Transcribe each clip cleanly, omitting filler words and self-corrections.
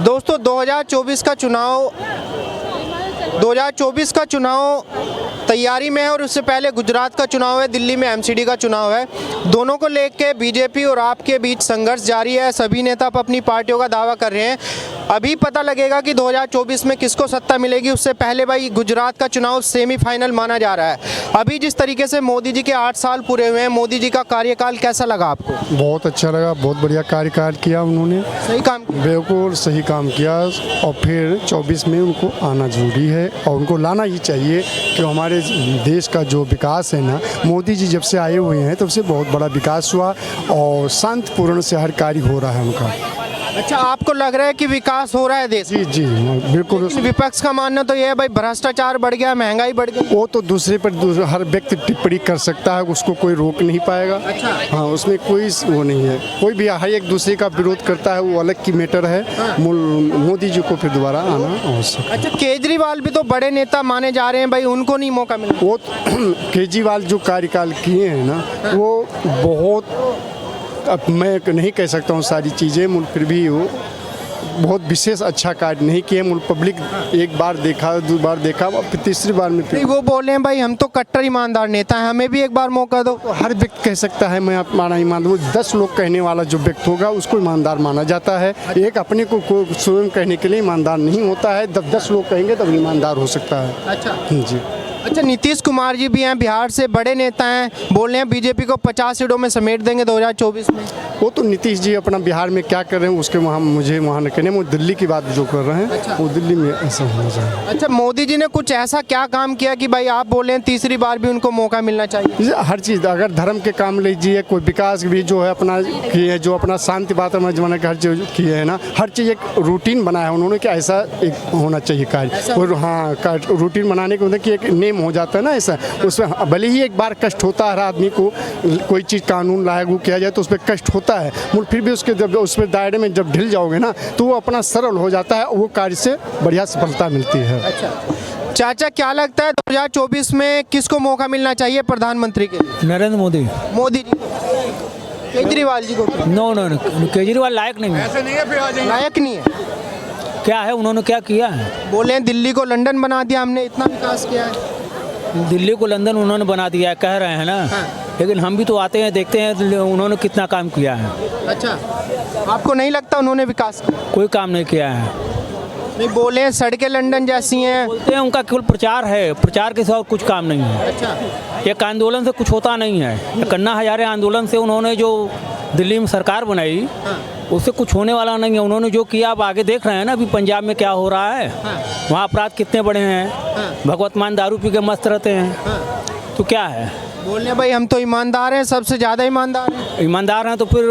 दोस्तों 2024 का चुनाव तैयारी में है और उससे पहले गुजरात का चुनाव है, दिल्ली में एमसीडी का चुनाव है। दोनों को लेकर बीजेपी और आप के बीच संघर्ष जारी है। सभी नेता अपनी पार्टियों का दावा कर रहे हैं। अभी पता लगेगा कि 2024 में किसको सत्ता मिलेगी। उससे पहले भाई गुजरात का चुनाव सेमीफाइनल माना जा रहा है। अभी जिस तरीके से मोदी जी के 8 साल पूरे हुए हैं, मोदी जी का कार्यकाल कैसा लगा आपको? बहुत अच्छा लगा, बहुत बढ़िया कार्यकाल किया उन्होंने, सही काम किया। बिल्कुल सही काम किया। और फिर 24 में उनको आना जरूरी है और उनको लाना ही चाहिए कि हमारे देश का जो विकास है ना, मोदी जी जब से आए हुए हैं तब से बहुत बड़ा विकास हुआ और शांतिपूर्ण से हर कार्य हो रहा है उनका। अच्छा, आपको लग रहा है कि विकास हो रहा है देश? जी जी बिल्कुल। विपक्ष का मानना तो यह है भाई भ्रष्टाचार बढ़ गया, महंगाई बढ़ गई। वो तो दूसरे पर हर व्यक्ति टिप्पणी कर सकता है, उसको कोई रोक नहीं पाएगा। अच्छा। हाँ, उसमें कोई वो नहीं है। कोई भी हर एक दूसरे का विरोध करता है, वो अलग की मैटर है। मोदी जी को फिर दोबारा आना आवश्यक। अच्छा, केजरीवाल भी तो बड़े नेता माने जा रहे हैं भाई, उनको नहीं मौका मिला? वो केजरीवाल जो कार्यकाल किए हैं ना, वो बहुत, अब मैं नहीं कह सकता हूँ सारी चीज़ें, मुल्क फिर भी वो बहुत विशेष अच्छा कार्य नहीं किए। मुल्क पब्लिक एक बार देखा, 2 बार देखा, अब तीसरी बार में फिर वो बोले हैं भाई हम तो कट्टर ईमानदार नेता हैं, हमें भी एक बार मौका दो। तो हर व्यक्ति कह सकता है मैं अपना ईमानदार। 10 लोग कहने वाला जो व्यक्ति होगा उसको ईमानदार माना जाता है। एक अपने को स्वयं कहने के लिए ईमानदार नहीं होता है। 10 लोग कहेंगे तब ईमानदार हो सकता है। अच्छा जी। अच्छा, नीतीश कुमार जी भी हैं, बिहार से बड़े नेता हैं, बोल रहे हैं बीजेपी को 50 सीटों में समेट देंगे 2024 में। वो तो नीतीश जी अपना बिहार में क्या कर रहे हैं उसके मुझे वहाँ न कहने, वो दिल्ली की बात जो कर रहे हैं। अच्छा। वो दिल्ली में ऐसा होना चाहिए। अच्छा, मोदी जी ने कुछ ऐसा क्या काम किया कि भाई आप बोल रहे हैं तीसरी बार भी उनको मौका मिलना चाहिए? हर चीज़, अगर धर्म के काम लीजिए, कोई विकास भी जो है अपना किए है, जो अपना शांति वातावरण जमाने का हर चीज़ किए है ना, हर चीज़ एक रूटीन बनाया है उन्होंने कि ऐसा एक होना चाहिए कार्य। और हाँ, रूटीन बनाने के मतलब कि एक नेम हो जाता है ना ऐसा। उसमें भले ही एक बार कष्ट होता है, हर आदमी को कोई चीज़ कानून लागू किया जाए तो उस पर कष्ट होता है, फिर भी उसके जब उसमें दायरे में जब ढिल जाओगे ना तो वो अपना सरल हो जाता है, वो कार्य से बढ़िया सफलता मिलती है। अच्छा चाचा, क्या लगता है 2024 में किसको मौका मिलना चाहिए प्रधानमंत्री के? नरेंद्र मोदी। मोदी जी, केजरीवाल जी को? नो, केजरीवाल लायक नहीं है। लायक नहीं है? क्या है, उन्होंने क्या किया है? बोले हैं दिल्ली को लंदन बना दिया हमने, इतना विकास किया है। दिल्ली को लंदन उन्होंने बना दिया है, कह रहे हैं ना। हाँ। लेकिन हम भी तो आते हैं, देखते हैं उन्होंने कितना काम किया है। अच्छा, आपको नहीं लगता उन्होंने विकास किया? कोई काम नहीं किया है। नहीं, बोले हैं सड़कें लंदन जैसी हैं। बोलते हैं उनका केवल प्रचार है, प्रचार के सिवा कुछ काम नहीं है। अच्छा। एक आंदोलन से कुछ होता नहीं है। अन्ना हजारे आंदोलन से उन्होंने जो दिल्ली में सरकार बनाई, हाँ, उससे कुछ होने वाला नहीं है। उन्होंने जो किया आप आगे देख रहे हैं ना, अभी पंजाब में क्या हो रहा है। हाँ। वहाँ अपराध कितने बड़े हैं। हाँ। भगवत मान दारू पी के मस्त रहते हैं। हाँ। तो क्या है, बोलने भाई हम तो ईमानदार हैं, सबसे ज़्यादा ईमानदार हैं। ईमानदार हैं तो फिर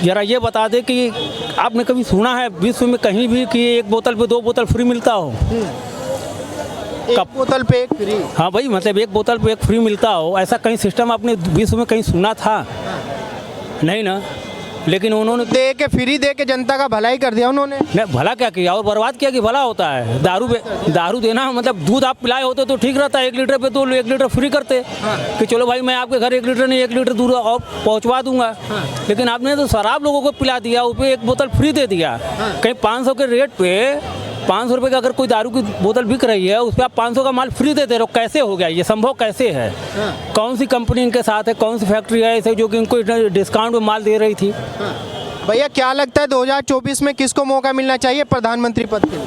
जरा ये बता दे कि आपने कभी सुना है विश्व में कहीं भी कि 1 बोतल पे 2 बोतल फ्री मिलता हो? 1 बोतल पे 1 फ्री? हाँ भाई, मतलब 1 बोतल पे 1 फ्री मिलता हो, ऐसा कहीं सिस्टम आपने विश्व में कहीं सुना था? नहीं ना। लेकिन उन्होंने दे के जनता का भलाई कर दिया उन्होंने। नहीं, भला क्या किया और बर्बाद किया कि भला होता है? दारू देना मतलब दूध आप पिलाए होते तो ठीक रहता है, 1 लीटर पे तो 1 लीटर फ्री करते। हाँ। कि चलो भाई मैं आपके घर 1 लीटर नहीं 1 लीटर दूध और पहुंचवा दूंगा। हाँ। लेकिन आपने तो शराब लोगों को पिला दिया, उस पर 1 बोतल फ्री दे दिया। हाँ। कहीं 500 के रेट पे 500 रुपये का अगर कोई दारू की बोतल बिक रही है, उस पर आप 500 का माल फ्री दे दे रहे हो। कैसे हो गया ये संभव, कैसे है? हाँ। कौन सी कंपनी इनके साथ है, कौन सी फैक्ट्री है ऐसे जो कि इनको डिस्काउंट में माल दे रही थी? हाँ। भैया क्या लगता है 2024 में किसको मौका मिलना चाहिए प्रधानमंत्री पद के लिए?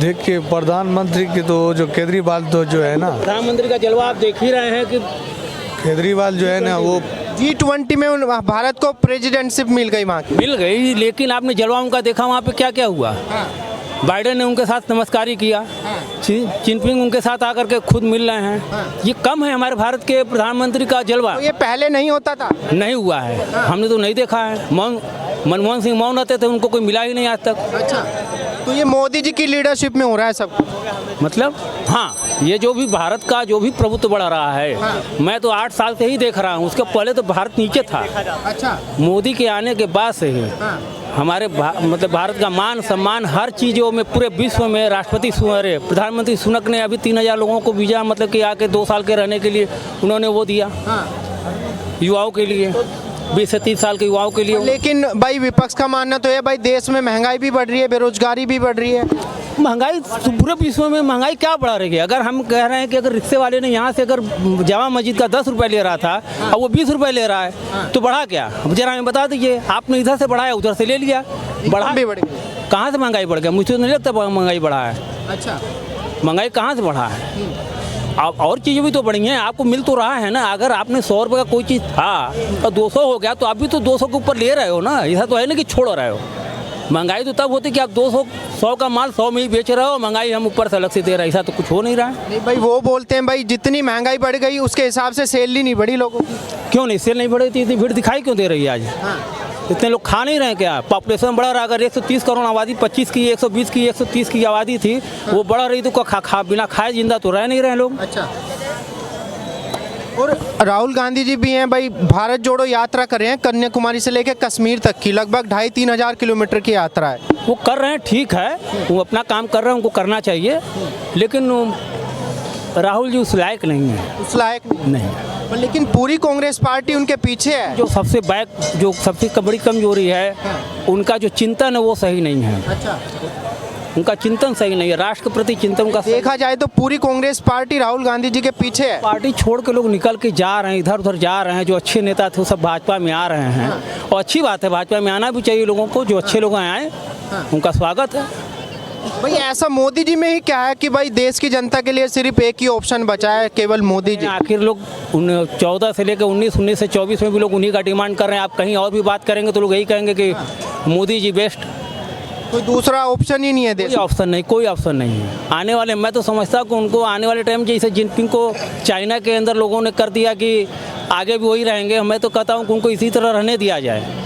देखिए, प्रधानमंत्री की तो जो केजरीवाल तो जो है ना, प्रधानमंत्री का जलवा आप देख ही रहे हैं कि केजरीवाल जो है ना वो G20 में भारत को प्रेसिडेंटशिप मिल गई, वहाँ की मिल गई। लेकिन आपने जलवा उनका देखा वहाँ पे क्या क्या हुआ? हाँ। बाइडेन ने उनके साथ नमस्कारी किया। हाँ। जिनपिंग उनके साथ आकर के खुद मिल रहे हैं। हाँ। ये कम है हमारे भारत के प्रधानमंत्री का जलवा। तो ये पहले नहीं होता था? नहीं हुआ है। हाँ। हमने तो नहीं देखा है। मनमोहन सिंह मौन रहते थे, उनको कोई मिला ही नहीं आज तक। अच्छा, तो ये मोदी जी की लीडरशिप में हो रहा है सब? मतलब हाँ, ये जो भी भारत का जो भी प्रभुत्व बढ़ रहा है। हाँ। मैं तो 8 साल से ही देख रहा हूँ, उसके पहले तो भारत नीचे था। अच्छा। मोदी के आने के बाद से ही हाँ। हमारे मतलब भारत का मान सम्मान हर चीज़ों में पूरे विश्व में राष्ट्रपति प्रधानमंत्री सुनक ने अभी 3000 लोगों को वीज़ा मतलब कि आके 2 साल के रहने के लिए उन्होंने वो दिया। हाँ। युवाओं के लिए 20 से 30 साल के युवाओं के लिए। लेकिन भाई विपक्ष का मानना तो है भाई देश में महंगाई भी बढ़ रही है, बेरोजगारी भी बढ़ रही है। महंगाई तो पूरे विश्व में महंगाई क्या बढ़ा रही है? अगर हम कह रहे हैं कि अगर रिक्शे वाले ने यहाँ से अगर जामा मस्जिद का 10 रुपये ले रहा था और वो 20 रुपये ले रहा है तो बढ़ा क्या? जरा हमें बता दीजिए। आपने इधर से बढ़ाया उधर से ले लिया, बढ़ा भी बढ़ गई। कहाँ से महंगाई बढ़ गया? मुझे तो नहीं लगता महंगाई बढ़ा है। अच्छा, महंगाई कहाँ से बढ़ा है? अब और चीज़ें भी तो बढ़ी हैं, आपको मिल तो रहा है ना। अगर आपने 100 रुपये का कोई चीज़ था और 200 हो गया तो आप भी तो 200 के ऊपर ले रहे हो ना। ऐसा तो है ना कि छोड़ रहे हो। महंगाई तो तब होती कि आप 100 का माल 100 में ही बेच रहे हो, महंगाई हम ऊपर से अलग से दे रहे हैं। ऐसा तो कुछ हो नहीं रहा है। नहीं भाई वो बोलते हैं भाई जितनी महंगाई बढ़ गई उसके हिसाब से सैलरी नहीं बढ़ी लोगों की। क्यों नहीं? सेल नहीं बढ़ी थी, इतनी भीड़ दिखाई क्यों दे रही है आज? इतने लोग खा नहीं रहे हैं क्या? पॉपुलेशन बढ़ रहा है। अगर 130 करोड़ आबादी 25 की, 120 की, 130 की आबादी थी, वो बढ़ रही तो खा बिना खाए जिंदा तो रह नहीं रहे लोग। अच्छा, और राहुल गांधी जी भी हैं भाई, भारत जोड़ो यात्रा कर रहे हैं कन्याकुमारी से लेकर कश्मीर तक की, लगभग 2,500-3 हज़ार किलोमीटर की यात्रा है। वो कर रहे हैं, ठीक है, वो अपना काम कर रहे हैं, उनको करना चाहिए, लेकिन राहुल जी उस लायक नहीं है। उस लायक नहीं, पर लेकिन पूरी कांग्रेस पार्टी उनके पीछे है। जो सबसे बड़ी कमजोरी है उनका जो चिंतन है वो सही नहीं है। अच्छा, उनका चिंतन सही नहीं है, राष्ट्र के प्रति चिंतन का देखा जाए तो पूरी कांग्रेस पार्टी राहुल गांधी जी के पीछे है। पार्टी छोड़ के लोग निकल के जा रहे हैं, इधर उधर जा रहे हैं। जो अच्छे नेता थे वो सब भाजपा में आ रहे हैं और अच्छी बात है, भाजपा में आना भी चाहिए लोगों को। जो अच्छे लोग आए उनका स्वागत है। भाई ऐसा मोदी जी में ही क्या है कि भाई देश की जनता के लिए सिर्फ एक ही ऑप्शन बचा है, केवल मोदी जी। आखिर लोग 14 से लेकर 19 से 24 में भी लोग उन्हीं का डिमांड कर रहे हैं। आप कहीं और भी बात करेंगे तो लोग यही कहेंगे कि मोदी जी बेस्ट। कोई दूसरा ऑप्शन ही नहीं है देश। कोई ऑप्शन नहीं, कोई ऑप्शन नहीं है आने वाले। मैं तो समझता हूँ कि उनको आने वाले टाइम जैसे जिनपिंग को चाइना के अंदर लोगों ने कर दिया कि आगे भी वही रहेंगे, मैं तो कहता हूँ कि उनको इसी तरह रहने दिया जाए।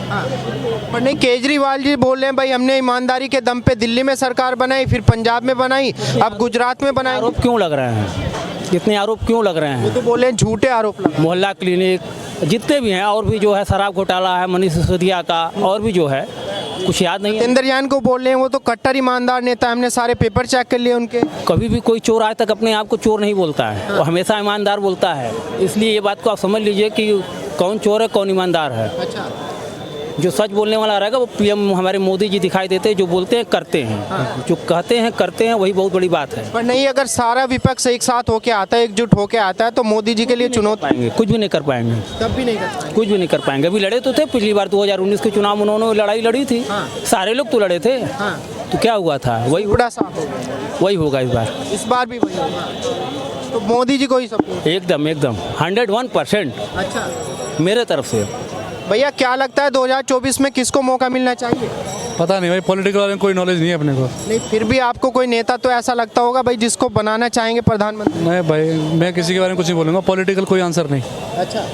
पर नहीं, केजरीवाल जी बोल रहे हैं भाई हमने ईमानदारी के दम पे दिल्ली में सरकार बनाई, फिर पंजाब में बनाई, अब गुजरात में बनाई। आरोप क्यों लग रहे हैं? इतने आरोप क्यों लग रहे हैं? तो बोले हैं झूठे आरोप लगा। मोहल्ला क्लिनिक जितने भी हैं, और भी जो है शराब घोटाला है मनीष सिसोदिया का, और भी जो है कुछ याद नहीं है। इंद्रजान को बोल रहे हैं वो तो कट्टर ईमानदार नेता, हमने सारे पेपर चेक कर लिए उनके। कभी भी कोई चोर आज तक अपने आप को चोर नहीं बोलता है, वो हमेशा ईमानदार बोलता है। इसलिए ये बात को आप समझ लीजिए कि कौन चोर है कौन ईमानदार है। अच्छा, जो सच बोलने वाला रहेगा वो पीएम हमारे मोदी जी दिखाई देते हैं। जो बोलते हैं करते हैं, जो कहते हैं करते हैं, वही बहुत बड़ी बात है। पर नहीं, अगर सारा विपक्ष एक साथ होके आता है, एकजुट होके आता है तो मोदी जी के लिए चुनौती पाएंगे, कुछ भी नहीं कर पाएंगे, तब भी नहीं कर पाएंगे। कुछ भी नहीं कर पाएंगे। अभी लड़े तो थे पिछली बार 2019 के चुनाव, उन्होंने लड़ाई लड़ी थी, सारे लोग तो लड़े थे, तो क्या हुआ था? वही बड़ा साफ हो गया। वही होगा इस बार भी वही होगा, तो मोदी जी को ही सपोर्ट। एकदम 101% अच्छा मेरे तरफ से। भैया, क्या लगता है 2024 में किसको मौका मिलना चाहिए? पता नहीं भाई, पॉलिटिकल वाले में कोई नॉलेज नहीं है अपने को। नहीं, फिर भी आपको कोई नेता तो ऐसा लगता होगा भाई जिसको बनाना चाहेंगे प्रधानमंत्री। नहीं भाई, मैं किसी के बारे में कुछ नहीं बोलूँगा, पॉलिटिकल कोई आंसर नहीं। अच्छा।